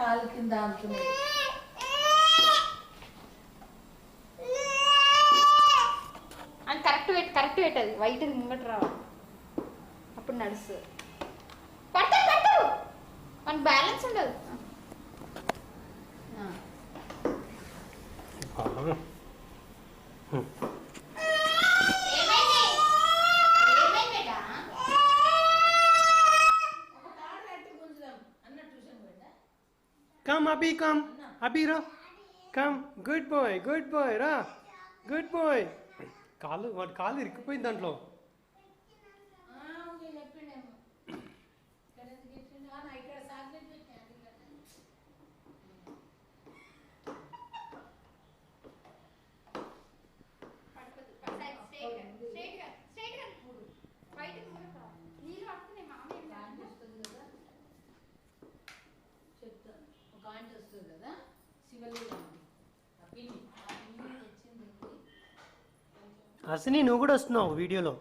కాలు కింద అంటున్నాయి. అని కరెక్ట్ పెట్టదు వైట్ ముంగట రావాలి అప్పుడు నడుస్తుంది. పట్టు మనకు బ్యాలెన్స్ ఉండదు. Come, Abhi, come. Abhi, ra. Come. Good boy, ra. Good boy. వాడి కాలు ఇరికిపోయింది దాంట్లో. హసిని నువ్వు కూడా వస్తున్నావు వీడియోలో.